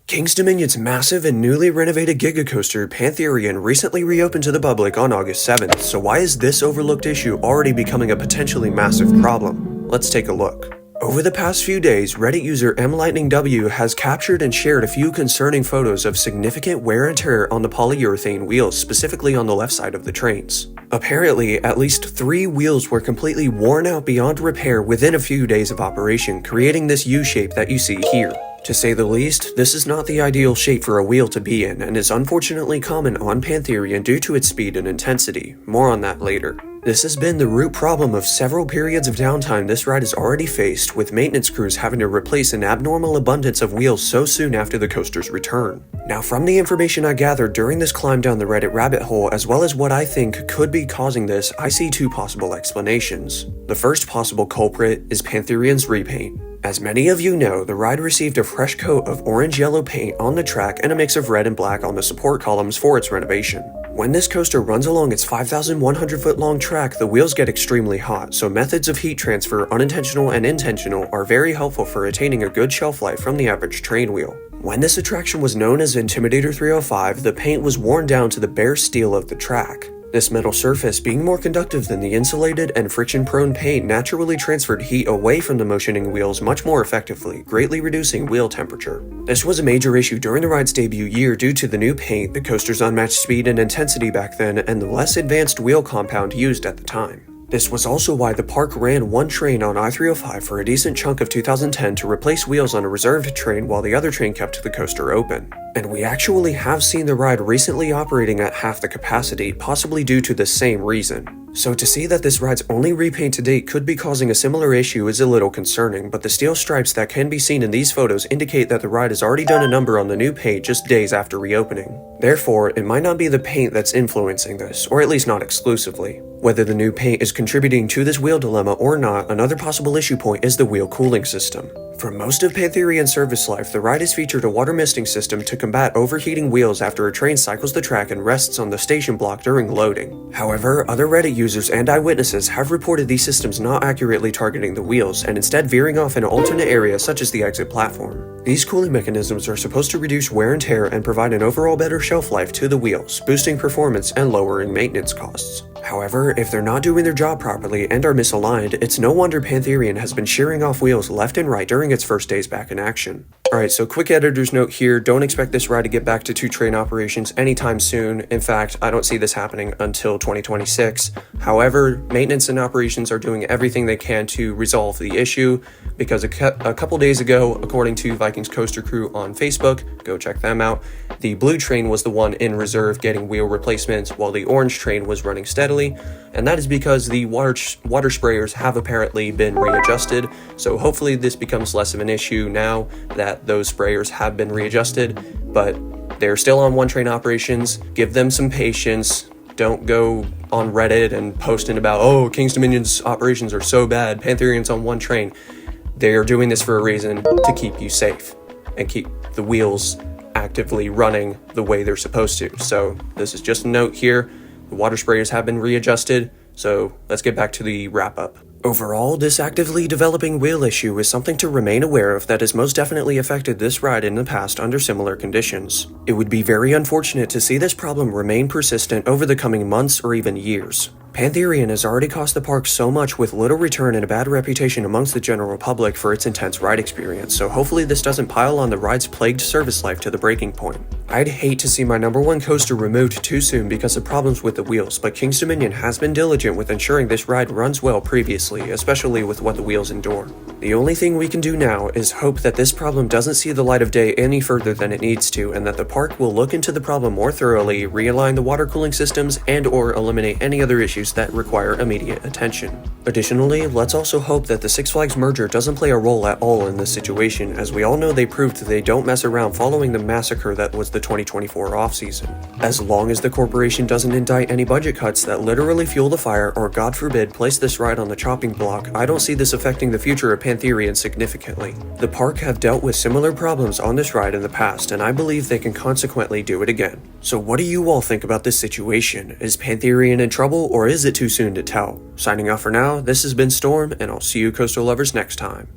King's Dominion's massive and newly renovated Giga coaster, Pantherian, recently reopened to the public on August 7th, so why is this overlooked issue already becoming a potentially massive problem? Let's take a look. Over the past few days, Reddit user MLightningW has captured and shared a few concerning photos of significant wear and tear on the polyurethane wheels, specifically on the left side of the trains. Apparently, at least 3 wheels were completely worn out beyond repair within a few days of operation, creating this U-shape that you see here. To say the least, this is not the ideal shape for a wheel to be in, and is unfortunately common on Pantherian due to its speed and intensity. More on that later. This has been the root problem of several periods of downtime this ride has already faced, with maintenance crews having to replace an abnormal abundance of wheels so soon after the coaster's return. Now, from the information I gathered during this climb down the Reddit rabbit hole, as well as what I think could be causing this, I see 2 possible explanations. The first possible culprit is Pantherian's repaint. As many of you know, the ride received a fresh coat of orange-yellow paint on the track and a mix of red and black on the support columns for its renovation. When this coaster runs along its 5,100-foot-long track, the wheels get extremely hot, so methods of heat transfer, unintentional and intentional, are very helpful for attaining a good shelf life from the average train wheel. When this attraction was known as Intimidator 305, the paint was worn down to the bare steel of the track. This metal surface, being more conductive than the insulated and friction-prone paint, naturally transferred heat away from the motioning wheels much more effectively, greatly reducing wheel temperature. This was a major issue during the ride's debut year due to the new paint, the coaster's unmatched speed and intensity back then, and the less advanced wheel compound used at the time. This was also why the park ran one train on I-305 for a decent chunk of 2010 to replace wheels on a reserved train while the other train kept the coaster open. And we actually have seen the ride recently operating at half the capacity, possibly due to the same reason. So to see that this ride's only repaint to date could be causing a similar issue is a little concerning, but the steel stripes that can be seen in these photos indicate that the ride has already done a number on the new paint just days after reopening. Therefore, it might not be the paint that's influencing this, or at least not exclusively. Whether the new paint is contributing to this wheel dilemma or not, another possible issue point is the wheel cooling system. For most of Pantherian's service life, the ride has featured a water misting system to combat overheating wheels after a train cycles the track and rests on the station block during loading. However, other Reddit users and eyewitnesses have reported these systems not accurately targeting the wheels, and instead veering off in an alternate area such as the exit platform. These cooling mechanisms are supposed to reduce wear and tear and provide an overall better shelf life to the wheels, boosting performance and lowering maintenance costs. However, if they're not doing their job properly and are misaligned, it's no wonder Pantherian has been shearing off wheels left and right during its first days back in action. Alright, so quick editor's note here, don't expect this ride to get back to 2 train operations anytime soon. In fact, I don't see this happening until 2026. However, maintenance and operations are doing everything they can to resolve the issue, because a couple days ago, according to Vikings Coaster Crew on Facebook, go check them out, the blue train was the one in reserve getting wheel replacements while the orange train was running steadily, and that is because the water sprayers have apparently been readjusted, so hopefully this becomes less of an issue now that those sprayers have been readjusted, but they're still on one train operations. Give them some patience. Don't go on Reddit and posting about, oh, King's Dominion's operations are so bad, Pantherian's on one train. They are doing this for a reason, to keep you safe and keep the wheels actively running the way they're supposed to. So this is just a note here. The water sprayers have been readjusted, so let's get back to the wrap-up. Overall, this actively developing wheel issue is something to remain aware of that has most definitely affected this ride in the past under similar conditions. It would be very unfortunate to see this problem remain persistent over the coming months or even years. Pantherian has already cost the park so much with little return and a bad reputation amongst the general public for its intense ride experience, so hopefully this doesn't pile on the ride's plagued service life to the breaking point. I'd hate to see my #1 coaster removed too soon because of problems with the wheels, but King's Dominion has been diligent with ensuring this ride runs well previously, especially with what the wheels endure. The only thing we can do now is hope that this problem doesn't see the light of day any further than it needs to, and that the park will look into the problem more thoroughly, realign the water cooling systems, and/or eliminate any other issues that require immediate attention. Additionally, let's also hope that the Six Flags merger doesn't play a role at all in this situation, as we all know they proved they don't mess around following the massacre that was the 2024 off-season. As long as the corporation doesn't indict any budget cuts that literally fuel the fire or, God forbid, place this ride on the chopping block, I don't see this affecting the future of Pantherian significantly. The park have dealt with similar problems on this ride in the past, and I believe they can consequently do it again. So what do you all think about this situation? Is Pantherian in trouble, or is it too soon to tell? Signing off for now, this has been Storm, and I'll see you coastal lovers next time.